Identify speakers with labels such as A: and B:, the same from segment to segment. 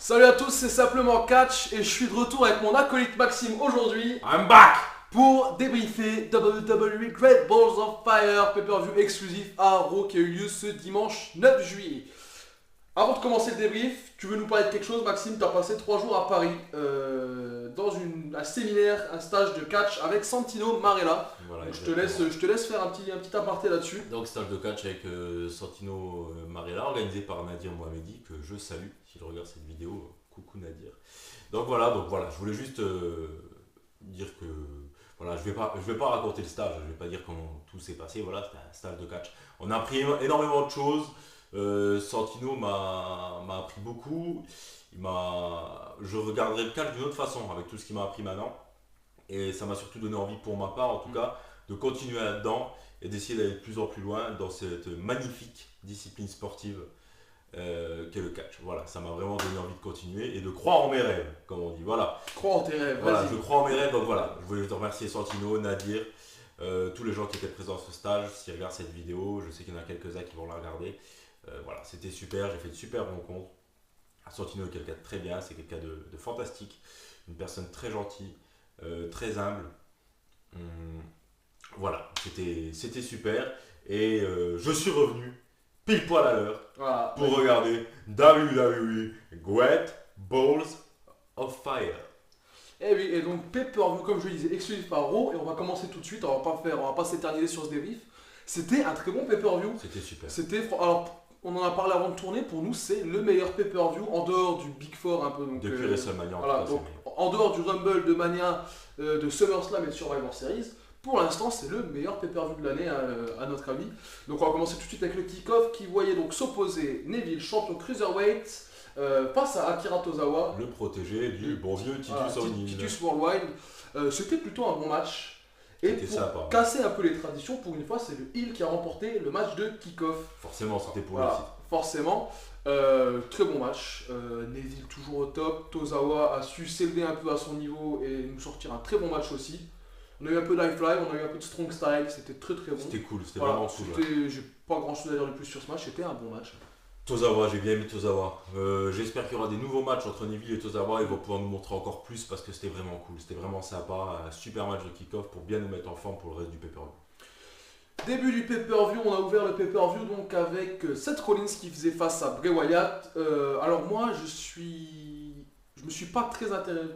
A: Salut à tous, c'est simplement Catch et je suis de retour avec mon acolyte Maxime aujourd'hui
B: I'm back!
A: pour débriefer WWE Great Balls of Fire, pay-per-view exclusif à Raw qui a eu lieu ce dimanche 9 juillet. Avant de commencer le débrief, tu veux nous parler de quelque chose Maxime? Tu as passé 3 jours à Paris dans un séminaire, un stage de catch avec Santino Marella.
B: Voilà,
A: Donc, je te laisse faire un petit aparté là-dessus.
B: Donc stage de catch avec Santino Marella, organisé par Nadir Mohamedi, que je salue s'il regarde cette vidéo. Coucou Nadir. Donc voilà, je voulais juste dire que voilà, je vais pas raconter le stage, je vais pas dire comment tout s'est passé. Voilà, c'était un stage de catch. On a appris énormément de choses. Santino m'a appris beaucoup. Je regarderai le catch d'une autre façon avec tout ce qu'il m'a appris maintenant. Et ça m'a surtout donné envie pour ma part, en tout cas, de continuer là-dedans et d'essayer d'aller de plus en plus loin dans cette magnifique discipline sportive qu'est le catch. Voilà, ça m'a vraiment donné envie de continuer et de croire en mes rêves, comme on dit. Voilà,
A: Crois en tes rêves,
B: voilà,
A: vas-y.
B: je crois en mes rêves, donc voilà. Je voulais te remercier Santino, Nadir, tous les gens qui étaient présents à ce stage. S'ils regardent cette vidéo, je sais qu'il y en a quelques-uns qui vont la regarder. Voilà, c'était super, j'ai fait de super rencontres. Santino est quelqu'un de très bien, c'est quelqu'un de fantastique, une personne très gentille, très humble. Voilà, c'était super. Et je suis revenu pile poil à l'heure
A: Voilà,
B: pour
A: vas-y.
B: regarder WWE Great Balls of Fire.
A: Et oui, et donc pay-per-view, comme je le disais, exclusif par Raw, et on va commencer tout de suite, on va pas s'éterniser sur ce débrief. C'était un très bon pay-per-view.
B: C'était super.
A: Alors, on en a parlé avant de tourner, pour nous c'est le meilleur pay-per-view en dehors du Big Four un peu. Donc,
B: Depuis WrestleMania, en
A: voilà,
B: tout cas,
A: donc
B: c'est meilleur.
A: en dehors du Rumble, de Mania, de SummerSlam et de Survivor Series, pour l'instant c'est le meilleur pay-per-view de l'année à notre avis. Donc on va commencer tout de suite avec le kick-off qui voyait donc s'opposer Neville, champion Cruiserweight, face à Akira Tozawa,
B: Le protégé du bon vieux
A: voilà,
B: Titus O'Neil.
A: Titus Worldwide. C'était plutôt un bon match. Et
B: C'était
A: pour
B: sympa.
A: casser un peu les traditions, pour une fois, c'est le heel qui a remporté le match de kick-off.
B: Forcément, c'était pour
A: Voilà,
B: le titre.
A: forcément. Très bon match. Neville toujours au top. Tozawa a su s'élever un peu à son niveau et nous sortir un très bon match aussi. On a eu un peu d'High-Fly, on a eu un peu de Strong Style, c'était très très bon.
B: C'était cool, c'était
A: Voilà,
B: vraiment cool. Ouais.
A: j'ai pas grand chose à dire de plus sur ce match, c'était un bon match.
B: Tozawa, j'ai bien aimé Tozawa. J'espère qu'il y aura des nouveaux matchs entre Neville et Tozawa. Ils vont pouvoir nous montrer encore plus parce que c'était vraiment cool. C'était vraiment sympa. Un super match de kick-off pour bien nous mettre en forme pour le reste du pay-per-view.
A: Début du pay-per-view, on a ouvert le pay-per-view donc avec Seth Rollins qui faisait face à Bray Wyatt. Alors moi, je me suis pas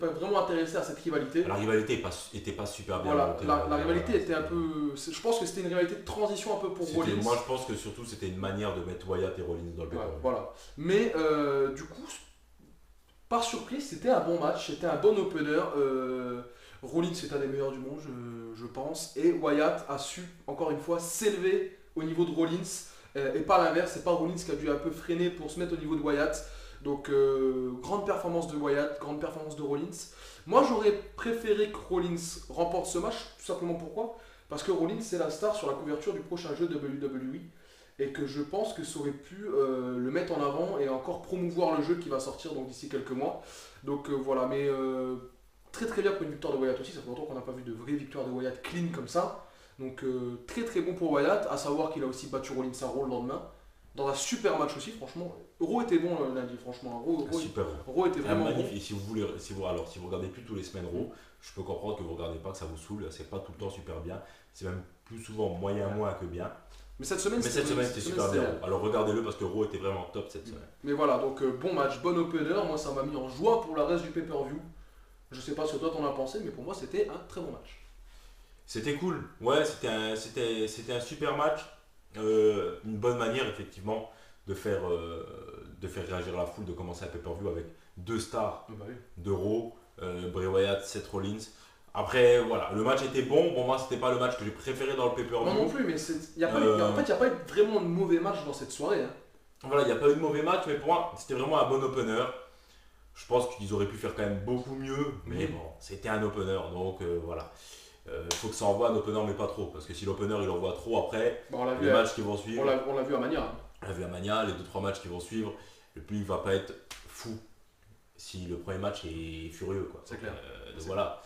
A: vraiment intéressé à cette rivalité.
B: La rivalité était pas super bien
A: Voilà,
B: montée.
A: la rivalité était un peu. Je pense que c'était une rivalité de transition un peu pour Rollins.
B: Moi, je pense que surtout c'était une manière de mettre Wyatt et Rollins dans le
A: Ouais,
B: pay-per-view.
A: voilà. Mais du coup, par surprise, c'était un bon match, c'était un bon opener. Rollins est un des meilleurs du monde, je pense. Et Wyatt a su, encore une fois, s'élever au niveau de Rollins. Et pas l'inverse, c'est pas Rollins qui a dû un peu freiner pour se mettre au niveau de Wyatt. Donc, grande performance de Wyatt, grande performance de Rollins. Moi, j'aurais préféré que Rollins remporte ce match, tout simplement pourquoi? Parce que Rollins, c'est la star sur la couverture du prochain jeu WWE. Et que je pense que ça aurait pu le mettre en avant et encore promouvoir le jeu qui va sortir donc d'ici quelques mois. Donc voilà, mais très très bien pour une victoire de Wyatt aussi. Ça fait longtemps qu'on n'a pas vu de vraie victoire de Wyatt clean comme ça. Donc très très bon pour Wyatt, à savoir qu'il a aussi battu Rollins à Raw le lendemain. Dans un super match aussi, franchement. Raw était bon lundi, franchement.
B: Super.
A: Raw était vraiment bon.
B: Magnifique. Et si vous regardez plus tous les semaines Raw, je peux comprendre que vous regardez pas, que ça vous saoule. C'est pas tout le temps super bien. C'est même plus souvent moyen moins que bien.
A: Mais cette semaine,
B: c'était super bien. Alors regardez-le parce que Raw était vraiment top cette semaine.
A: Mais voilà, donc bon match, bon opener. Moi, ça m'a mis en joie pour le reste du pay-per-view. Je sais pas ce que toi t'en as pensé, mais pour moi, c'était un très bon match.
B: C'était cool. Ouais, c'était un super match. Une bonne manière effectivement de faire réagir la foule, de commencer un pay-per-view avec deux stars
A: Bah oui.
B: de Raw, Bray Wyatt, Seth Rollins. Après voilà, le match était bon. Bon, moi c'était pas le match que j'ai préféré dans le pay-per-view.
A: Moi non plus, mais en fait, il n'y a pas eu vraiment de mauvais match dans cette soirée. Hein.
B: Voilà, il n'y a pas eu de mauvais match, mais pour moi c'était vraiment un bon opener. Je pense qu'ils auraient pu faire quand même beaucoup mieux, mais bon, c'était un opener, donc voilà. Il faut que ça envoie un opener, mais pas trop, parce que si l'opener il envoie trop après,
A: Bon,
B: les matchs qui vont suivre,
A: on l'a vu à Mania. Hein.
B: on l'a vu à Mania, les 2-3 matchs qui vont suivre, le public va pas être fou si le premier match est furieux, quoi.
A: C'est clair.
B: Donc voilà.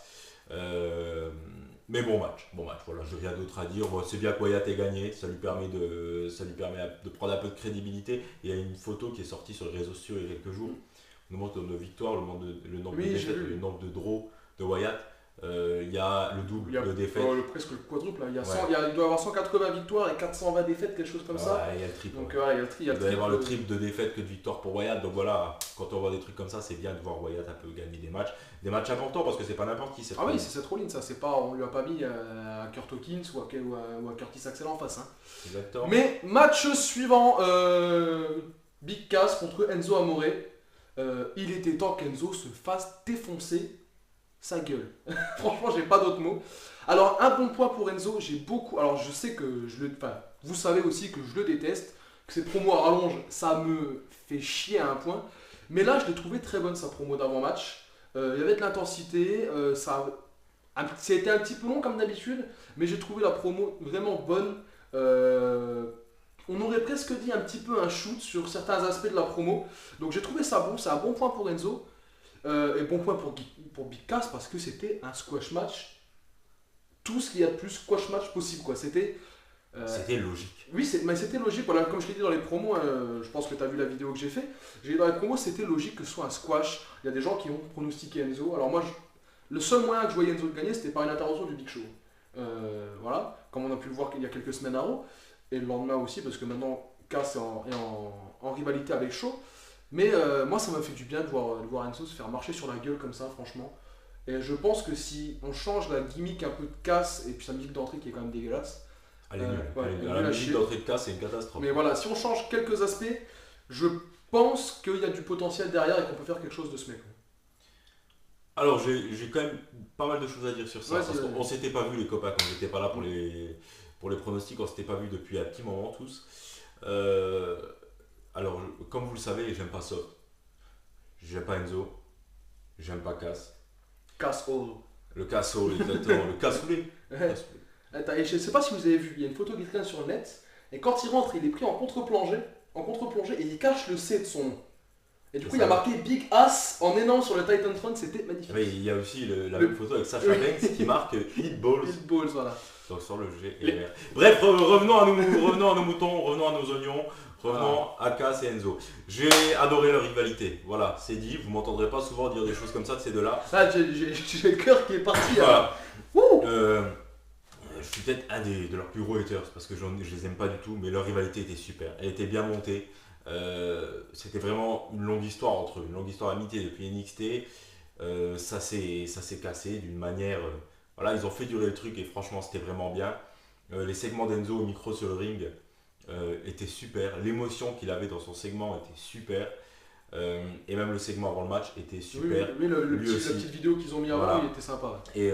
B: Mais bon match, voilà, j'ai rien d'autre à dire. Bon, c'est bien que Wyatt ait gagné, ça lui permet de prendre un peu de crédibilité. Il y a une photo qui est sortie sur les réseaux sociaux il y a quelques jours. nous montre le nombre de victoires, le nombre de
A: Oui, j'ai
B: défaites,
A: vu.
B: le nombre de draws de Wyatt. Il y a le double
A: Il y a
B: de défaites.
A: presque le quadruple. Là. Il, y a
B: Ouais.
A: 100 il doit y avoir 180 victoires et 420 défaites, quelque chose comme ça.
B: Ouais, il y a le triple.
A: Donc
B: Ouais.
A: ouais, il y a le tri. Il y a
B: Il doit y avoir
A: triple.
B: le triple de défaites que de victoires pour Wyatt. Donc voilà, quand on voit des trucs comme ça, c'est bien de voir Wyatt un peu gagner des matchs. Des matchs importants parce que c'est pas n'importe qui.
A: Ah oui, c'est Seth Rollins, ça. C'est pas, on lui a pas mis à Kurt Hawkins ou à Curtis Axel en face. Hein.
B: Exactement.
A: Mais match suivant, Big Cass contre Enzo Amore. Il était temps qu'Enzo se fasse défoncer sa gueule. Franchement, j'ai pas d'autres mots. Alors, un bon point pour Enzo, j'ai beaucoup. Alors, je sais que enfin, vous savez aussi que je le déteste, que ses promos à rallonge, ça me fait chier à un point. Mais là, je l'ai trouvé très bonne sa promo d'avant-match. Il y avait de l'intensité, c'était un petit peu long comme d'habitude, mais j'ai trouvé la promo vraiment bonne. On aurait presque dit un petit peu un shoot sur certains aspects de la promo. Donc j'ai trouvé ça bon, c'est un bon point pour Enzo. Et bon point pour Big Cass parce que c'était un squash match. Tout ce qu'il y a de plus squash match possible. Quoi. C'était
B: logique.
A: oui, mais c'était logique. Voilà, comme je l'ai dit dans les promos, je pense que tu as vu la vidéo que j'ai fait. J'ai dit dans les promos, c'était logique que ce soit un squash. Il y a des gens qui ont pronostiqué Enzo. Alors moi, le seul moyen que je voyais Enzo de gagner, c'était par une intervention du Big Show. Voilà, comme on a pu le voir il y a quelques semaines à Raw. Et le lendemain aussi, parce que maintenant, Cass est en rivalité avec Shaw. Mais moi, ça m'a fait du bien de voir Enzo se faire marcher sur la gueule comme ça, franchement. Et je pense que si on change la gimmick un peu de Cass, et puis sa musique d'entrée qui est quand même dégueulasse.
B: Elle est nulle.
A: Ouais,
B: Elle est nulle.
A: elle est
B: La
A: nulle à
B: musique
A: chier.
B: d'entrée de cas, c'est une catastrophe.
A: Mais voilà, si on change quelques aspects, je pense qu'il y a du potentiel derrière et qu'on peut faire quelque chose de ce mec.
B: Alors, j'ai quand même pas mal de choses à dire sur ça.
A: Ouais,
B: parce
A: c'est-
B: qu'on s'était pas vu, les copains, quand j'étais pas là pour les pronostics, on s'était pas vu depuis un petit moment tous. Alors, comme vous le savez, j'aime pas Soft. J'aime pas Enzo. J'aime pas Cass.
A: Cass Hall.
B: Le Casso, exactement. Le Cassoulé.
A: Ouais. Attends, et je sais pas si vous avez vu, il y a une photo qui traîne sur le net, et quand il rentre, il est pris en contre-plongée, et il cache le C de son nom. Et du
B: C'est
A: coup, il y a
B: ça.
A: marqué Big Ass en énorme sur le Titan Throne, c'était magnifique.
B: Mais il y a aussi la
A: Le-
B: même photo avec Sasha
A: Oui.
B: Banks qui marque Hit Balls.
A: Hit Balls, voilà.
B: Donc sur le G et
A: Les-
B: le R. Bref, revenons à nos moutons, revenons à nos oignons, revenons à Cass et Enzo. J'ai adoré leur rivalité. Voilà, c'est dit. Vous m'entendrez pas souvent dire des choses comme ça de ces deux-là.
A: Là, j'ai le cœur qui est parti. Là.
B: Voilà.
A: Wouh.
B: Je suis peut-être un de leurs plus gros haters parce que je les aime pas du tout, mais leur rivalité était super. Elle était bien montée. C'était vraiment une longue histoire entre eux, une longue histoire d'amitié depuis NXT. Ça s'est cassé d'une manière. Voilà, ils ont fait durer le truc et franchement c'était vraiment bien. Les segments d'Enzo au micro sur le ring étaient super. L'émotion qu'il avait dans son segment était super. Et même le segment avant le match était super.
A: Oui,
B: Lui
A: la
B: aussi.
A: petite vidéo qu'ils ont mis avant,
B: Voilà.
A: il était sympa. Ouais.
B: Et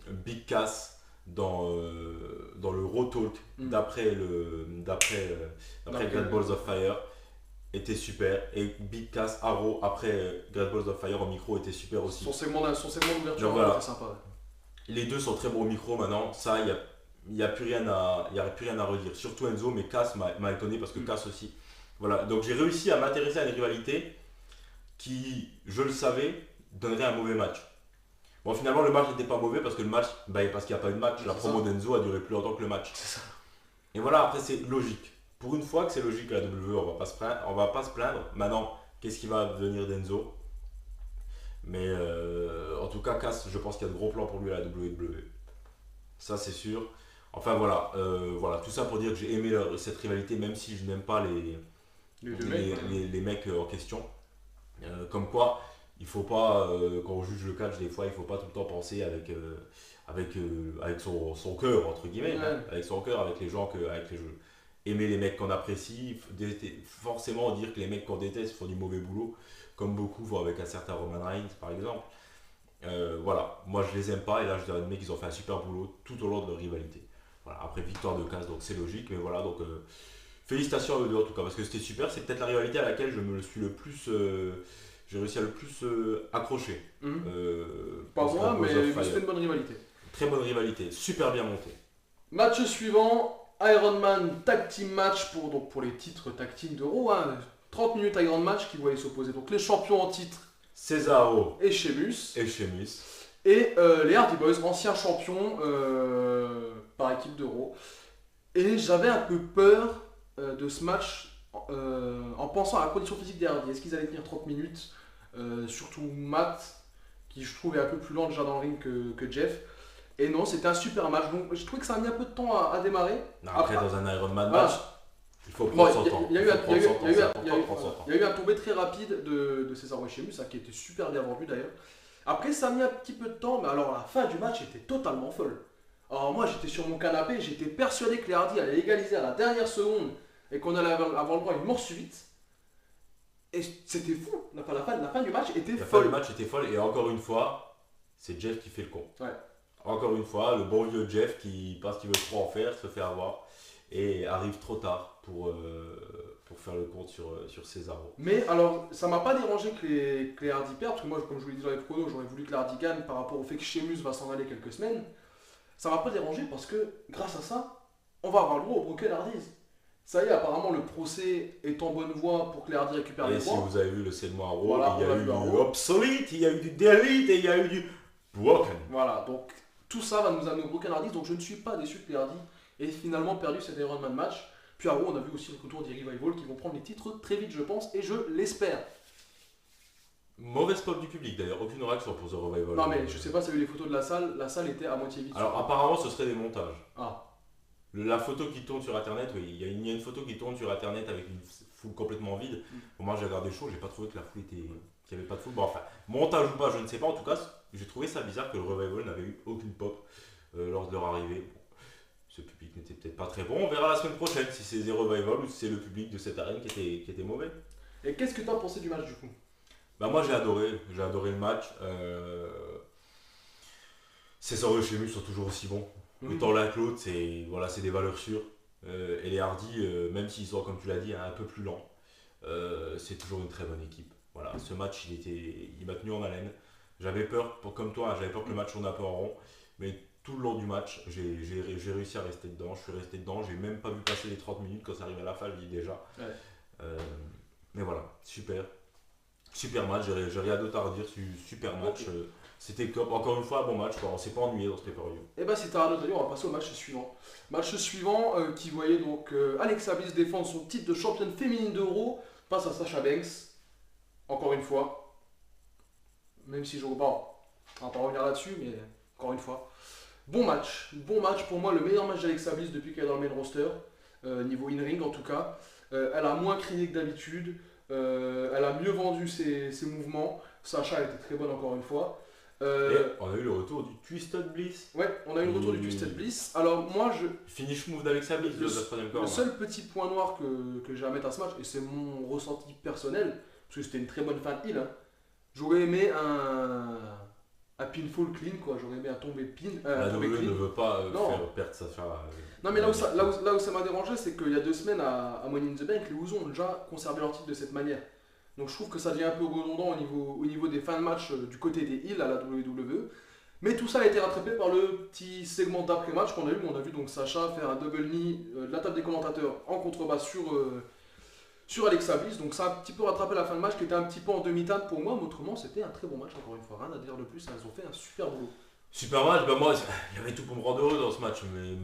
B: Big Cass dans le Raw Talk
A: Mm.
B: d'après
A: D'après-
B: Great Balls of Fire était super. Et Big Cass à Raw après Great Balls of Fire au micro était super aussi.
A: Son segment d'ouverture
B: Donc voilà.
A: était sympa. Ouais.
B: Les deux sont très bons au micro maintenant. Ça, il n'y a plus rien à redire. Surtout Enzo, mais Cass m'a étonné parce que Cass aussi. Voilà. Donc j'ai réussi à m'intéresser à une rivalité qui, je le savais, donnerait un mauvais match. Bon, finalement, le match n'était pas mauvais parce que parce qu'il n'y a pas eu de match. La
A: C'est
B: promo
A: ça.
B: d'Enzo a duré plus longtemps que le match.
A: C'est ça.
B: Et voilà, après, c'est logique. Pour une fois que c'est logique à la WWE, on va pas se plaindre. Maintenant, qu'est-ce qui va devenir d'Enzo? Mais en tout cas, Cass, je pense qu'il y a de gros plans pour lui à la WWE. Ça, c'est sûr. Enfin, voilà. Voilà, tout ça pour dire que j'ai aimé cette rivalité, même si je n'aime pas les mecs en question. Comme quoi, il faut pas, quand on juge le catch, des fois, il faut pas tout le temps penser avec son cœur, entre guillemets,
A: Ouais.
B: hein, avec son cœur, avec les gens, avec les jeux. Aimer les mecs qu'on apprécie, forcément dire que les mecs qu'on déteste font du mauvais boulot, comme beaucoup font avec un certain Roman Reigns, par exemple. Voilà, moi je les aime pas, et là je dois admettre qu'ils ont fait un super boulot tout au long de leur rivalité. Voilà, après victoire de Cass, donc c'est logique, mais voilà, donc félicitations à eux deux en tout cas, parce que c'était super, c'est peut-être la rivalité à laquelle je me suis le plus. J'ai réussi à le plus accrocher.
A: Mhm. Pas
B: pour
A: moi,
B: Great
A: mais
B: Balls of
A: c'était
B: Fire.
A: une bonne rivalité.
B: Très bonne rivalité, super bien montée.
A: Match suivant, Iron Man Tag Team Match pour les titres Tag Team de Raw. Hein. 30 minutes Iron Match qui voyaient s'opposer. Donc les champions en titre
B: Cesaro
A: et Sheamus.
B: et Sheamus.
A: Et les Hardy Boys, anciens champions par équipe de Raw. Et j'avais un peu peur de ce match en pensant à la condition physique des Hardy. Est-ce qu'ils allaient tenir 30 minutes surtout Matt, qui je trouve est un peu plus lent déjà dans le ring que Jeff. Et non, c'était un super match. Donc je trouvais que ça a mis un peu de temps à démarrer.
B: Non, après, dans un Ironman
A: Voilà.
B: match, il faut
A: Bon,
B: prendre son temps.
A: il y a eu un- il y a eu- il y a eu un- il y a eu-
B: Prendre son temps.
A: il y a eu un tombé très rapide de César Wechemus, ça qui était super bien vendu d'ailleurs. Après, ça a mis un petit peu de temps, mais alors la fin du match était totalement folle. Alors moi, j'étais sur mon canapé, j'étais persuadé que les Hardy allaient égaliser à la dernière seconde et qu'on allait avoir le droit à une mort subite. Et c'était fou. La fin du match était
B: La fin
A: folle.
B: du match était folle et encore une fois, c'est Jeff qui fait le con.
A: Ouais.
B: Encore une fois, le bon vieux Jeff qui, parce qu'il veut trop en faire, se fait avoir et arrive trop tard pour faire le compte sur Cesaro.
A: Mais alors, ça m'a pas dérangé que les Hardy perdent, parce que moi, comme je vous l'ai dit dans les pronos, j'aurais voulu que les Hardy gagnent par rapport au fait que Sheamus va s'en aller quelques semaines. Ça m'a pas dérangé parce que, grâce à ça, on va avoir le droit au Broken Hardys. Ça y est, apparemment, le procès est en bonne voie pour que les Hardy récupèrent
B: Et
A: les
B: si
A: droits.
B: vous avez vu le segment à Raw,
A: Voilà,
B: il y
A: on
B: a
A: l'a
B: eu
A: vu à
B: du
A: Raw.
B: obsolete, il y a eu du delete et il y a eu du broken.
A: Voilà, donc tout ça va nous amener au Broken Hardys, donc je ne suis pas déçu que les Hardy aient finalement perdu cet Ironman match. Puis à Raw, on a vu aussi le retour des Revival qui vont prendre les titres très vite, je pense, et je l'espère.
B: Mauvaise pop du public d'ailleurs, aucune réaction pour The Revival.
A: Non, mais je sais pas si vous avez vu les photos de la salle était à moitié vide.
B: Alors apparemment ce serait des montages.
A: Ah,
B: La photo qui tourne sur internet, oui, il y a une photo qui tourne sur internet avec une foule complètement vide. Bon, moi j'ai regardé le show, j'ai pas trouvé que la foule était. Qu'il n'y avait pas de foule. Bon, enfin, montage ou pas, je ne sais pas. En tout cas, j'ai trouvé ça bizarre que le Revival n'avait eu aucune pop lors de leur arrivée. Bon, ce public n'était peut-être pas très bon. On verra la semaine prochaine si c'est The Revival ou si c'est le public de cette arène qui était mauvais.
A: et qu'est-ce que tu as pensé du match du coup?
B: Bah, moi j'ai adoré le match. Cesaro et Sheamus sont toujours aussi bons. Autant l'un que l'autre, c'est des valeurs sûres. Et les Hardy, même s'ils sont, comme tu l'as dit, un peu plus lents, c'est toujours une très bonne équipe. Voilà, ce match, il m'a tenu en haleine. J'avais peur, comme toi, j'avais peur que le match tourne un peu en rond. Mais tout le long du match, j'ai réussi à rester dedans. Je suis resté dedans. J'ai même pas vu passer les 30 minutes quand ça arrive à la fin, je dis déjà.
A: Ouais.
B: Mais voilà, super. Super match, j'ai rien d'autre à redire. Super match.
A: Ok.
B: C'était top. Encore une fois, bon match. Quoi. On s'est pas ennuyé dans ce pay-per-view.
A: Et bah si t'as rien d'autre à dire, on va passer au match suivant. Match suivant qui voyait donc Alexa Bliss défendre son titre de championne féminine d'Euro face à Sasha Banks. Encore une fois. Même si je repars. On va pas revenir là-dessus, mais encore une fois. Bon match pour moi, le meilleur match d'Alexa Bliss depuis qu'elle est dans le main roster. Niveau in-ring en tout cas. Elle a moins crié que d'habitude. Elle a mieux vendu ses mouvements. Sacha était très bonne encore une fois.
B: Et on a eu le retour du Twisted Bliss.
A: Ouais, on a eu le retour du Twisted Bliss. Alors moi,
B: Finish move d'Alexa Bliss de la troisième
A: le
B: corde.
A: seul petit point noir que j'ai à mettre à ce match, et c'est mon ressenti personnel, parce que c'était une très bonne fin de heal, hein, j'aurais aimé un pinfall clean, quoi. J'aurais aimé un tombé pin.
B: La
A: Un tombé
B: WWE ne
A: clean.
B: veut pas
A: Non.
B: faire perdre Sacha.
A: Non, mais là où ça m'a dérangé, c'est qu'il y a 2 semaines à Money in the Bank, les Usos ont déjà conservé leur titre de cette manière. Donc je trouve que ça devient un peu redondant au niveau des fins de match du côté des heals à la WWE. Mais tout ça a été rattrapé par le petit segment d'après-match qu'on a eu. On a vu donc Sacha faire un double knee de la table des commentateurs en contrebas sur Alexa Bliss. Donc ça a un petit peu rattrapé la fin de match qui était un petit peu en demi-teinte pour moi. Mais autrement, c'était un très bon match, encore une fois. Rien à dire de plus, elles ont fait un super boulot.
B: Super match, bah moi, il y avait tout pour me rendre heureux dans ce match. Mes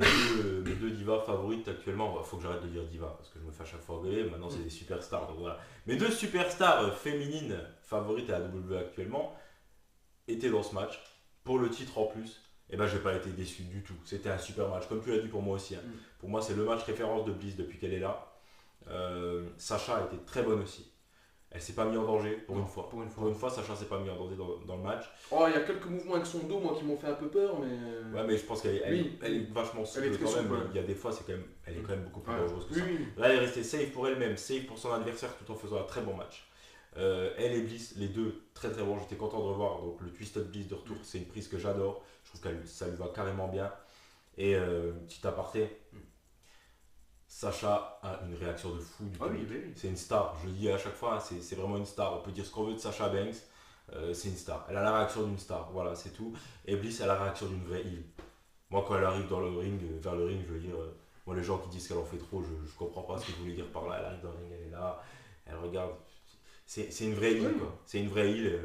B: deux divas favorites actuellement, il faut que j'arrête de dire diva parce que je me fais à chaque fois engueuler. Maintenant, c'est des superstars. Donc voilà. Mes 2 superstars féminines favorites à la WWE actuellement étaient dans ce match. Pour le titre en plus, et ben j'ai pas été déçu du tout. C'était un super match, comme tu l'as dit pour moi aussi. Hein. Pour moi, c'est le match référence de Bliss depuis qu'elle est là. Sacha a été très bonne aussi. Elle s'est pas mise en danger pour une fois. Pour une fois, Sacha s'est pas mis en danger dans le match.
A: Oh, il y a quelques mouvements avec son dos, moi, qui m'ont fait un peu peur, mais.
B: Ouais, mais je pense qu'elle est vachement
A: Elle est
B: souple
A: très
B: quand même.
A: souple, ouais.
B: Il y a des fois, elle est quand même beaucoup plus dangereuse que
A: Oui,
B: ça.
A: oui.
B: Là, elle est restée safe pour elle-même, safe pour son adversaire tout en faisant un très bon match. Elle et Bliss, les deux très très bons. J'étais content de revoir donc le Twisted Bliss de retour. C'est une prise que j'adore. Je trouve que ça lui va carrément bien. Et petit aparté, Sacha a une réaction de fou du public.
A: Oui.
B: C'est une star. Je le dis à chaque fois, hein, c'est vraiment une star. On peut dire ce qu'on veut de Sacha Banks. C'est une star. Elle a la réaction d'une star. Voilà, c'est tout. Et Bliss a la réaction d'une vraie heel. Moi, quand elle arrive dans le ring, vers le ring, je veux dire, moi les gens qui disent qu'elle en fait trop, je comprends pas ce qu'ils voulaient dire par là. Elle arrive dans le ring, elle est là, elle regarde. C'est une vraie heel, quoi. C'est une vraie heel.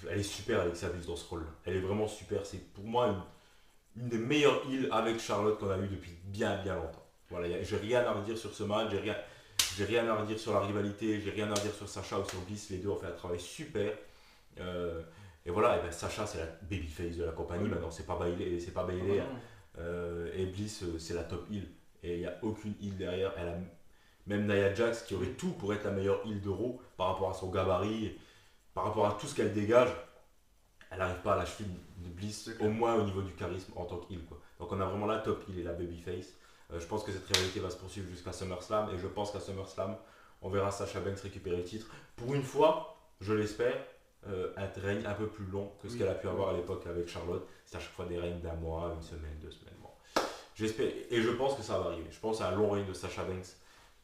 B: Elle est super avec sa Bliss dans ce rôle. Elle est vraiment super. C'est pour moi une des meilleures heels avec Charlotte qu'on a eu depuis bien longtemps. Voilà, j'ai rien à redire sur ce match. j'ai rien à redire sur la rivalité, j'ai rien à dire sur Sacha ou sur Bliss, les deux ont fait un travail super. Et voilà, et ben Sacha c'est la babyface de la compagnie maintenant, c'est pas Bayley, et Bliss c'est la top heel. Et il n'y a aucune heel derrière. Elle a même Nia Jax qui aurait tout pour être la meilleure heel de Raw par rapport à son gabarit, par rapport à tout ce qu'elle dégage. Elle n'arrive pas à la cheville de Bliss, au moins au niveau du charisme en tant que heel, quoi. Donc on a vraiment la top heel et la babyface. Je pense que cette rivalité va se poursuivre jusqu'à SummerSlam et je pense qu'à SummerSlam, on verra Sasha Banks récupérer le titre. Pour une fois, je l'espère, un règne un peu plus long que ce qu'elle a pu avoir à l'époque avec Charlotte. C'est à chaque fois des règnes d'un mois, une semaine, 2 semaines. Bon. J'espère et je pense que ça va arriver. Je pense à un long règne de Sasha Banks,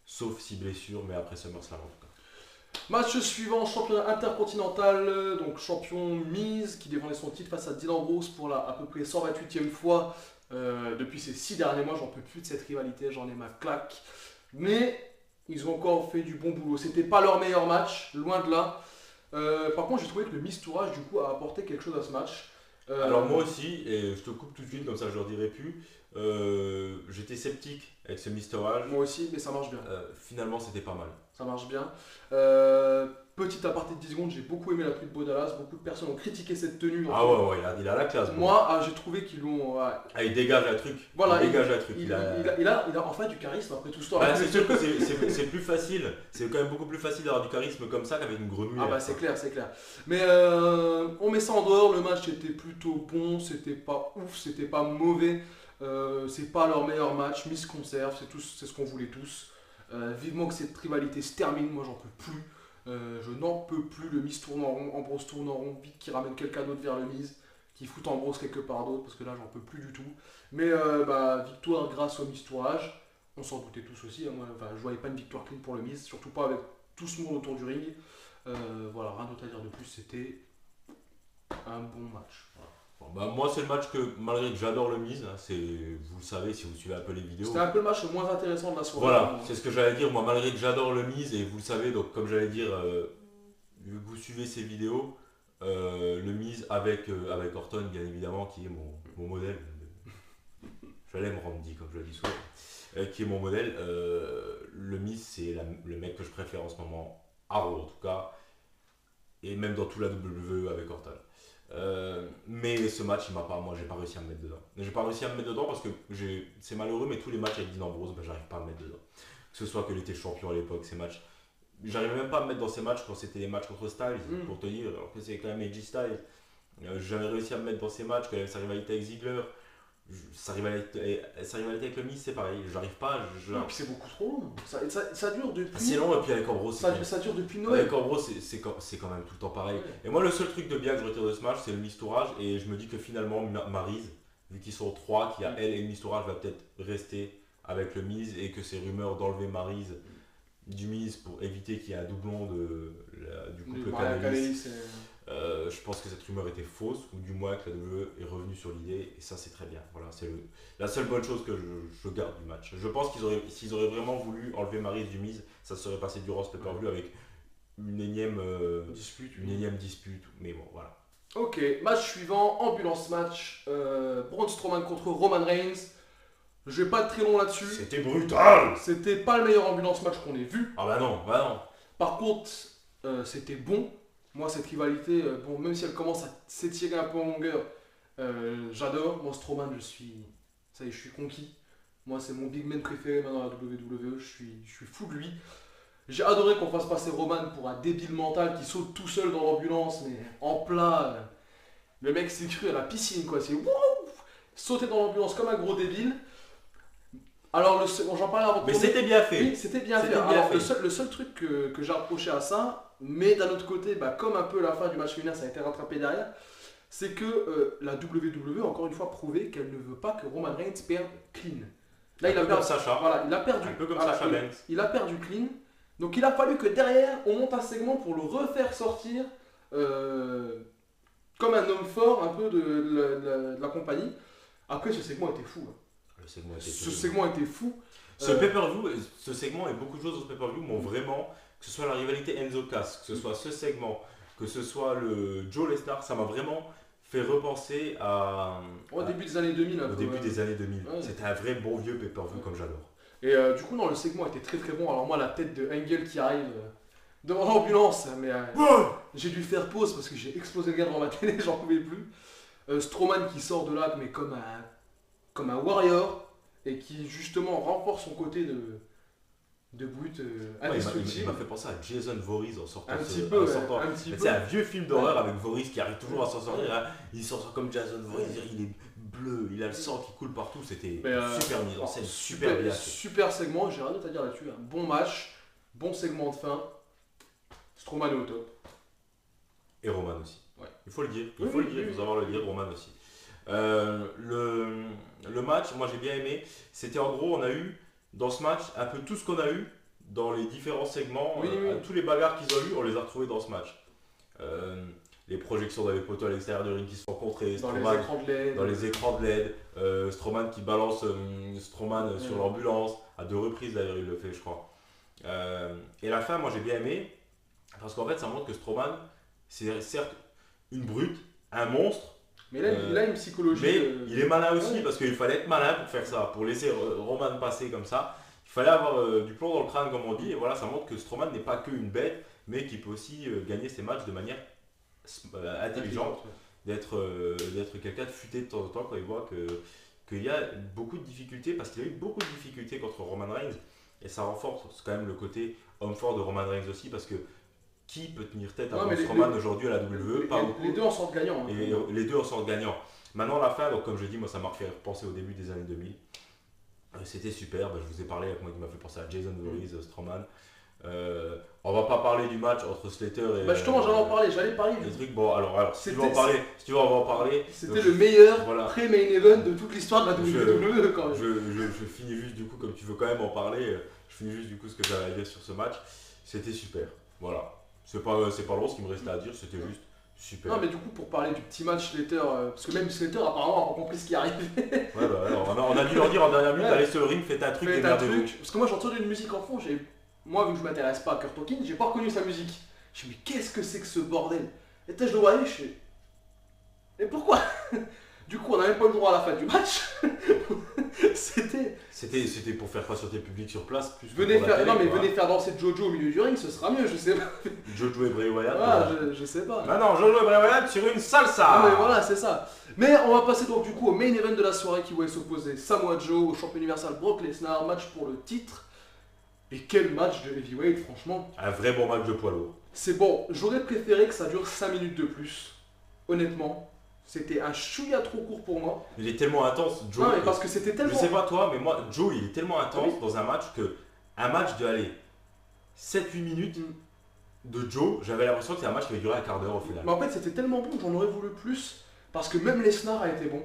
B: sauf si blessure, mais après SummerSlam en tout cas.
A: Match suivant, championnat intercontinental, donc champion Miz qui défendait son titre face à Dean Ambrose pour la à peu près 128e fois depuis ces 6 derniers mois. J'en peux plus de cette rivalité, j'en ai ma claque. Mais ils ont encore fait du bon boulot. C'était pas leur meilleur match, loin de là. Par contre, j'ai trouvé que le Miz Tourage du coup a apporté quelque chose à ce match.
B: Alors moi aussi, et je te coupe tout de suite, comme ça je leur dirai plus, j'étais sceptique avec ce Miz Tourage.
A: Moi aussi, mais ça marche bien.
B: Finalement, c'était pas mal.
A: Ça marche bien. Petit aparté de 10 secondes, j'ai beaucoup aimé la tenue de Bo Dallas. Beaucoup de personnes ont critiqué cette tenue.
B: Ah ouais, il a la classe.
A: Moi, j'ai trouvé qu'ils l'ont.
B: Il dégage un truc.
A: Voilà,
B: il dégage un truc.
A: Il a enfin du charisme après tout ce temps.
B: Bah, c'est sûr que c'est plus facile. C'est quand même beaucoup plus facile d'avoir du charisme comme ça qu'avec une grenouille.
A: Ah bah c'est clair. Mais on met ça en dehors. Le match était plutôt bon. C'était pas ouf, c'était pas mauvais. C'est pas leur meilleur match. Miz conserve, c'est ce qu'on voulait tous. Vivement que cette rivalité se termine. Moi, j'en peux plus. Je n'en peux plus, le Miz tourne en rond, Ambrose tourne en rond, vite qui ramène quelqu'un d'autre vers le Miz, qui fout Ambrose quelque part d'autre, parce que là j'en peux plus du tout. Mais victoire grâce au Miz Tourage, on s'en doutait tous aussi, hein, moi, je voyais pas une victoire clean pour le Miz, surtout pas avec tout ce monde autour du ring. Voilà, rien d'autre à dire de plus, c'était un bon match. Voilà.
B: Bon, bah, moi c'est le match que malgré que j'adore le Miz, hein, vous le savez si vous suivez un peu les vidéos.
A: C'était un peu le match le moins intéressant de la soirée.
B: Voilà, c'est ce que j'allais dire, moi malgré que j'adore le Miz, et vous le savez, donc comme j'allais dire, vu que vous suivez ces vidéos, le Miz avec Orton bien évidemment qui est mon modèle. J'allais me rendre dit comme je le dis souvent, qui est mon modèle. Le Miz c'est le mec que je préfère en ce moment, à Raw en tout cas, et même dans tout la WWE avec Orton. Mais ce match, moi j'ai pas réussi à me mettre dedans. J'ai pas réussi à me mettre dedans parce que c'est malheureux, mais tous les matchs avec Dean Ambrose, j'arrive pas à me mettre dedans. Que ce soit que il était champion à l'époque, ces matchs. J'arrivais même pas à me mettre dans ces matchs quand c'était les matchs contre Styles, pour te dire, alors que c'est quand même AJ Styles. J'ai jamais réussi à me mettre dans ces matchs quand il y avait sa rivalité avec Ziggler. Sa rivalité avec le Miz, c'est pareil, j'arrive pas.
A: Et puis c'est beaucoup trop long. Ça dure depuis.
B: C'est long, et puis avec Ambrose.
A: Ça dure depuis Noël.
B: Avec Ambrose, c'est quand même tout le temps pareil. Ouais. Et moi, le seul truc de bien que je retire de ce match, c'est le Miz Tourage. Et je me dis que finalement, Maryse, vu qu'ils sont 3, qu'il y a elle et le Miz Tourage, va peut-être rester avec le Miz. Et que ces rumeurs d'enlever Maryse du Miz pour éviter qu'il y ait un doublon du couple Canellis. Je pense que cette rumeur était fausse, ou du moins que la WWE est revenue sur l'idée, et ça c'est très bien. Voilà, c'est la seule bonne chose que je garde du match. Je pense s'ils auraient vraiment voulu enlever Maryse du Miz, ça serait passé du Ross pay-per-view avec une énième dispute, mais bon voilà.
A: Ok, match suivant, ambulance match, Braun Strowman contre Roman Reigns. Je vais pas être très long là-dessus.
B: C'était brutal.
A: C'était pas le meilleur ambulance match qu'on ait vu.
B: Ah bah non.
A: Par contre, c'était bon. Moi, cette rivalité, même si elle commence à s'étirer un peu en longueur, j'adore. Moi, Strowman, ça y est, je suis conquis. Moi, c'est mon big man préféré maintenant à la WWE. Je suis fou de lui. J'ai adoré qu'on fasse passer Roman pour un débile mental qui saute tout seul dans l'ambulance, mais en plat. Le mec s'est cru à la piscine, quoi. C'est wouh, sauter dans l'ambulance comme un gros débile. Alors, j'en parlais avant.
B: Mais c'était bien fait.
A: Oui, c'était bien fait. Alors, le seul truc que j'ai reproché à ça, mais d'un autre côté, comme un peu la fin du match féminin, ça a été rattrapé derrière, c'est que la WWE a encore une fois prouvé qu'elle ne veut pas que Roman Reigns perde clean.
B: Là, il a perdu Sacha.
A: Voilà, il a perdu.
B: Un peu comme Sacha Banks.
A: Il a perdu clean. Donc, il a fallu que derrière, on monte un segment pour le refaire sortir comme un homme fort un peu de la compagnie. Après, ce segment était fou. Ce segment était fou.
B: Ce pay-per-view, ce segment et beaucoup de choses dans ce pay-per-view m'ont vraiment, que ce soit la rivalité Enzo Cass, que ce soit ce segment, que ce soit le Joe Lesnar, ça m'a vraiment fait repenser
A: au début des années 2000.
B: Au début des années 2000. Ouais. C'était un vrai bon vieux pay-per-view comme j'adore.
A: Et du coup, non, le segment était très très bon. Alors moi, la tête de Engel qui arrive devant l'ambulance, mais j'ai dû faire pause parce que j'ai explosé le gars devant ma télé, j'en pouvais plus. Strowman qui sort de là, mais comme un warrior, et qui justement renforce son côté de brute
B: Ouais, il
A: indestructible.
B: m'a fait penser à Jason Voorhees en sortant.
A: Un petit
B: en
A: peu, ouais,
B: sortant.
A: un petit peu.
B: C'est un vieux film d'horreur avec Voorhees qui arrive toujours à s'en sortir. Hein. Il s'en sort comme Jason Voorhees,
A: Ouais.
B: il est bleu, il a le sang qui coule partout. C'était
A: Mais,
B: super mis en scène, super bien fait.
A: super segment, j'ai rien d'autre à dire là-dessus. Un bon match, bon segment de fin. Strowman est au top.
B: Et Roman aussi.
A: Ouais.
B: Il faut le dire,
A: Oui,
B: il faut
A: oui,
B: le dire,
A: oui,
B: il faut
A: oui.
B: savoir le dire, Roman aussi. Le match, moi j'ai bien aimé. C'était en gros, on a eu dans ce match un peu tout ce qu'on a eu dans les différents segments.
A: Oui, oui.
B: Tous les bagarres qu'ils ont eu, on les a retrouvés dans ce match. Les projections dans les poteaux à l'extérieur du ring qui se rencontraient,
A: Dans les
B: Strowman
A: écrans de LED.
B: dans les écrans de LED, Strowman qui balance Strowman sur l'ambulance, à 2 reprises d'ailleurs il le fait je crois. Et la fin moi j'ai bien aimé, parce qu'en fait ça montre que Strowman c'est certes une brute, un monstre,
A: Mais là, il a une psychologie.
B: mais il est malin aussi
A: Ouais.
B: parce qu'il fallait être malin pour faire ça, pour laisser Roman passer comme ça. Il fallait avoir du plomb dans le crâne comme on dit, et voilà ça montre que Strowman n'est pas qu'une bête, mais qu'il peut aussi gagner ses matchs de manière intelligente. D'être quelqu'un de futé de temps en temps quand il voit qu'il y a beaucoup de difficultés, parce qu'il a eu beaucoup de difficultés contre Roman Reigns, et ça renforce quand même le côté homme fort de Roman Reigns aussi, parce que qui peut tenir tête à
A: Non,
B: Braun
A: mais
B: Strowman aujourd'hui à la WWE? Pas
A: les
B: beaucoup.
A: deux en sortent gagnants. Hein.
B: Et les deux en sortent gagnants. Maintenant la fin, donc comme je dis, moi ça m'a fait penser au début des années 2000. C'était super, je vous ai parlé avec moi qui m'a fait penser à Jason Voorhees, Strowman. On va pas parler du match entre Slater et.
A: Justement, j'allais parler
B: des
A: du.
B: trucs. Bon, alors si tu veux en
A: C'était-
B: parler, si tu veux, on va en parler.
A: C'était
B: Donc,
A: le meilleur
B: voilà.
A: pré-main event de toute l'histoire de la WWE quand même.
B: Je finis juste du coup, comme tu veux quand même en parler, je finis juste du coup ce que j'avais à dire sur ce match. C'était super. Voilà. C'est pas long ce qu'il me restait à dire, c'était juste super.
A: Non mais du coup pour parler du petit match Slater, parce que même Slater apparemment a pas compris ce qui arrivait.
B: Ouais, on a dû leur dire en dernière minute,
A: Ouais.
B: allez sur le ring, faites un truc,
A: Faites un
B: démerdez-vous.
A: truc, parce que moi j'ai entendu une musique en fond, moi vu que je m'intéresse pas à Kurt Hawkins, j'ai pas reconnu sa musique. Je me dis mais qu'est-ce que c'est que ce bordel? Et là je le voyais, je fais et pourquoi? Du coup on n'a même pas eu le droit à la fin du match.
B: C'était pour faire patienter le public sur place, plus que
A: Venez
B: pour la
A: faire,
B: télé,
A: non mais
B: quoi.
A: venez faire danser Jojo au milieu du ring, ce sera mieux, je sais pas.
B: Jojo et Bray Wyatt.
A: Ah, je sais pas.
B: Maintenant, Jojo et Bray Wyatt sur une salsa.
A: Ah mais voilà, c'est ça. Mais on va passer donc du coup au main event de la soirée qui voulait s'opposer Samoa Joe au champion universal Brock Lesnar, match pour le titre. Et quel match de heavyweight, franchement.
B: Un vrai bon match de poids lourd.
A: C'est bon, j'aurais préféré que ça dure 5 minutes de plus. Honnêtement, c'était un chouïa trop court pour moi.
B: Il est tellement intense, Joe.
A: Non mais
B: que-
A: parce que c'était
B: Je
A: tellement...
B: sais pas toi, mais moi, Joe, il est tellement intense
A: Oui.
B: dans un match que un match de aller 7-8 minutes
A: Mm.
B: de Joe, j'avais l'impression que c'est un match qui avait duré un quart d'heure au final.
A: Mais en fait c'était tellement bon que j'en aurais voulu plus. Parce que même Lesnar a été bon.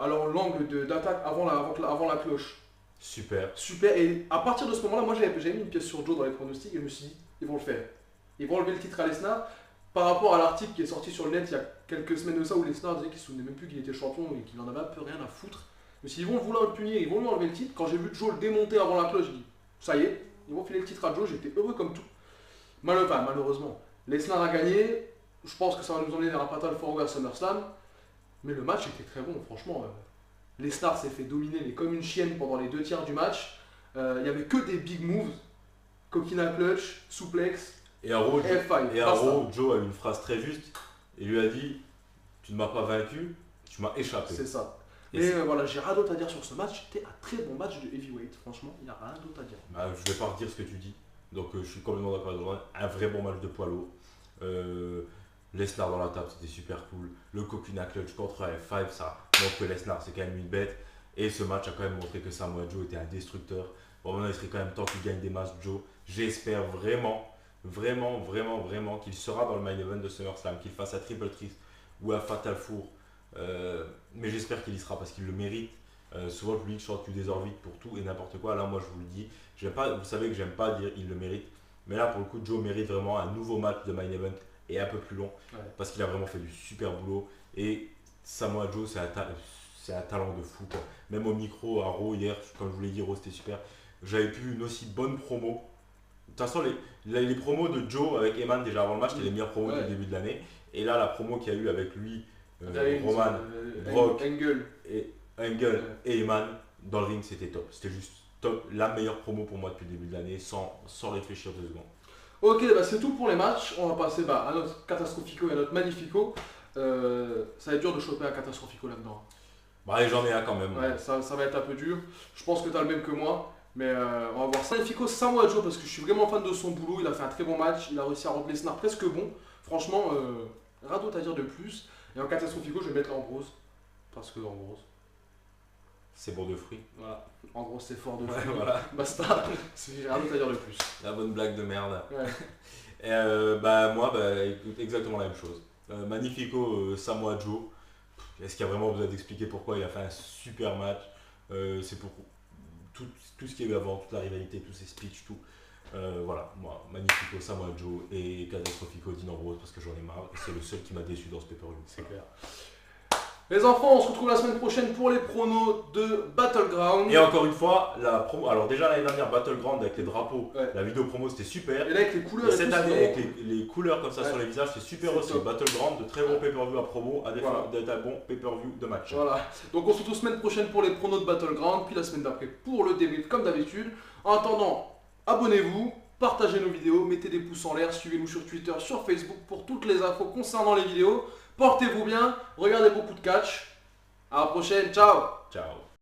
A: Alors l'angle d'attaque avant la cloche.
B: Super.
A: Super, et à partir de ce moment-là, moi j'avais mis une pièce sur Joe dans les pronostics et je me suis dit, ils vont le faire. Ils vont enlever le titre à Lesnar. Par rapport à l'article qui est sorti sur le net il y a quelques semaines de ça où Lesnar disait qu'il se souvenait même plus qu'il était champion et qu'il en avait un peu rien à foutre. Mais s'ils vont vouloir le punir, ils vont lui enlever le titre. Quand j'ai vu Joe le démonter avant la cloche, j'ai dit, ça y est, ils vont filer le titre à Joe, j'étais heureux comme tout. Malheureusement, Lesnar a gagné. Je pense que ça va nous emmener vers un fatal four à SummerSlam. Mais le match était très bon, franchement. Lesnar s'est fait dominer mais comme une chienne pendant les 2 tiers du match. Il n'y avait que des big moves. Coquina clutch, suplex,
B: Et à Raw,
A: F5.
B: et à
A: basta.
B: Raw, Joe a eu une phrase très juste. Il lui a dit, tu ne m'as pas vaincu, tu m'as échappé.
A: C'est ça.
B: Et
A: Mais
B: c'est-
A: voilà, j'ai rien d'autre à dire sur ce match. C'était un très bon match de heavyweight. Franchement, il n'y a rien d'autre à dire.
B: Je vais pas redire ce que tu dis. Donc je suis complètement d'accord avec toi. Un vrai bon match de poids lourd. Lesnar dans la table, c'était super cool. Le Coquina Clutch contre F5, ça montre que Lesnar c'est quand même une bête. Et ce match a quand même montré que Samoa Joe était un destructeur. Bon, maintenant il serait quand même temps qu'il gagne des matchs, Joe. J'espère vraiment qu'il sera dans le main event de SummerSlam, qu'il fasse un triple threat ou un fatal four. Mais j'espère qu'il y sera parce qu'il le mérite. Souvent le public chante des orbites pour tout et n'importe quoi. Là moi je vous le dis, vous savez que j'aime pas dire il le mérite. Mais là pour le coup Joe mérite vraiment un nouveau match de main event et un peu plus long.
A: Ouais.
B: Parce qu'il a vraiment fait du super boulot. Et Samoa Joe c'est un talent de fou quoi. Même au micro à Raw hier, comme je vous l'ai dit, Raw c'était super. J'avais pu une aussi bonne promo. De toute façon les promos de Joe avec Eman déjà avant le match, c'était les meilleures promos
A: Ouais.
B: du début de l'année. Et là la promo qu'il y a eu avec lui,
A: Reigns,
B: Roman, Brock,
A: Angle.
B: et Engel et Eman dans le ring, c'était top. C'était juste la meilleure promo pour moi depuis le début de l'année, sans réfléchir 2 secondes.
A: Ok, bah c'est tout pour les matchs. On va passer à notre Catastrophico et à notre Magnifico. Ça va être dur de choper un Catastrophico là-dedans.
B: Bah allez, j'en ai un quand même.
A: Ouais, ça va être un peu dur. Je pense que tu as le même que moi. Mais on va voir ça. Magnifico Samoa Joe parce que je suis vraiment fan de son boulot. Il a fait un très bon match. Il a réussi à rendre Lesnar presque bon. Franchement, rien d'autre à dire de plus. Et en Catastrophico, je vais mettre Ambrose. Parce que Ambrose.
B: C'est bon de fruits.
A: Voilà. En gros, c'est fort de
B: Ouais,
A: fou.
B: voilà.
A: Basta. J'ai rien d'autre à dire de plus.
B: La bonne blague de merde.
A: Ouais.
B: Et moi, écoute, exactement la même chose. Magnifico Samoa Joe. Est-ce qu'il y a vraiment besoin d'expliquer pourquoi il a fait un super match? C'est pour tout ce qu'il y a eu avant, toute la rivalité, tous ses speeches, tout. Voilà, moi, Magnifico Samoa Joe et Catastrophico Dean Ambrose parce que j'en ai marre. Et c'est le seul qui m'a déçu dans ce pay-per-view.
A: C'est clair. Les enfants, on se retrouve la semaine prochaine pour les pronos de Battleground.
B: Et encore une fois, la promo. Alors déjà l'année dernière, Battleground avec les drapeaux,
A: Ouais.
B: la vidéo promo c'était super.
A: Et là avec les couleurs
B: Et
A: et
B: cette
A: tout,
B: année
A: c'est
B: avec les couleurs comme ça
A: Ouais.
B: sur les visages, c'est super
A: C'est
B: aussi.
A: top.
B: Battleground, de très bons pay-per-view à promo, à défaut
A: Voilà.
B: d'être un bon pay-per-view de match.
A: Voilà. Donc on se retrouve semaine prochaine pour les pronos de Battleground, puis la semaine d'après pour le débrief comme d'habitude. En attendant, abonnez-vous, partagez nos vidéos, mettez des pouces en l'air, suivez-nous sur Twitter, sur Facebook pour toutes les infos concernant les vidéos. Portez-vous bien, regardez beaucoup de catch. À la prochaine, ciao.
B: Ciao.